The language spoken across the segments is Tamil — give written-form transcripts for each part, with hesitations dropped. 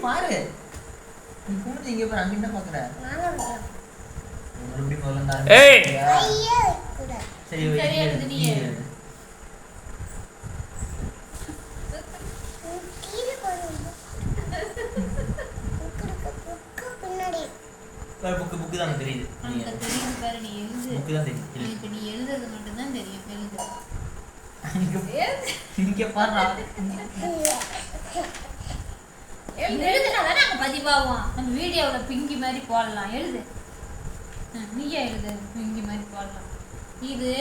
பாரு நீ கூட்டி இங்க பாரு அங்க என்ன பாக்குற மறுபடியும் முதல்ல இருந்து ஏய் சரி நீ புக்கு தான் தெரியுது பாரு நீ எழுது புக்கு தான் தெரியுது எனக்கு நீ எழுதுறது மட்டும் தான் தெரியும் எழுது இங்க பாருடா எழுதுனா தானே அங்க பதிவாகும் நம்ம வீடியோல பிங்கி மாதிரி போடலாம் எழுது நீயே எழுது பிங்கி மாதிரி போடலாம் இது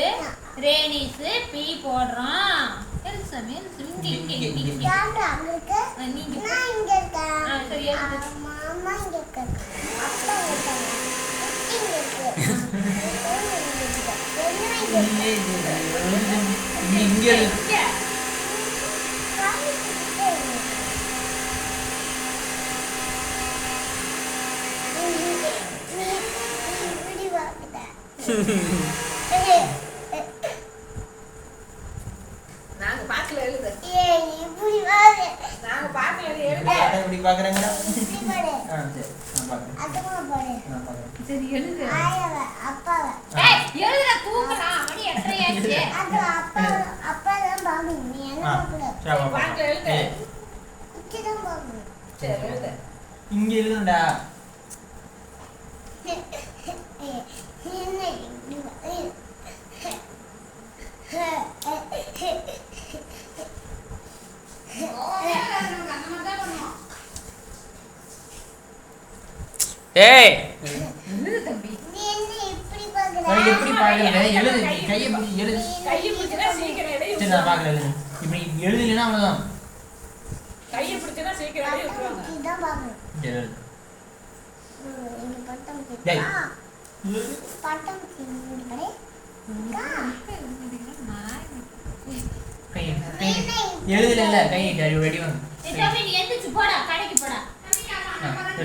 ரேனிஸ் பி போடுறோம் எழுது சாமி எழுது இங்க நீங்க சரி எழுது மாமா இங்க இருக்க அப்பா இங்க நாங்க பாக்கல எழுது நாங்க பாக்கல எழுது இப்படி பாக்குறேங்கடா இப்படி பாரு சரி நான் பாக்குறேன் அதுமா பாரு நான் பாக்குறேன் சரி எழுது ஆயாவ அப்பாவ ஏய் எழுதுடா தூங்குடா மணி 8:30 ஆச்சு அது அப்பா தான் பாக்கணும் நீ என்ன பாக்கணும் சரி பாக்கல எழுது குச்சி தான் பாக்கணும் சரி எழுது இங்க எழுதுடா என்ன ஏய் எழுது தம்பி நீ என்ன இப்படி பாக்குற நான் எப்படி பாக்குறது எழுது கையை பிடி எழுது கையை பிடிச்சா சீக்கிரம் எழுதி சரி நான் பாக்கல எழுது இப்படி எழுதலைன்னா அவ்வளவுதான் கையை பிடிச்சா சீக்கிரம் எழுதி விட்டுருவாங்க குச்சி தான் பாக்கணும் சரி எழுது இங்க பட்டம் டேய். பட்டம் இங்க கை எழுதல கை ரெடி வந்து தம்பி நீ எந்திரிச்சு போடா கடைக்கு போடா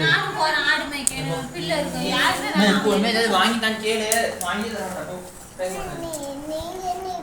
நானும் போறேன் ஆடு மேய்க்க பிள்ளை இருக்கு யாருமே எப்பவுமே ஏதாவது வாங்கி தான் கேளு வாங்கி தரேன் நீ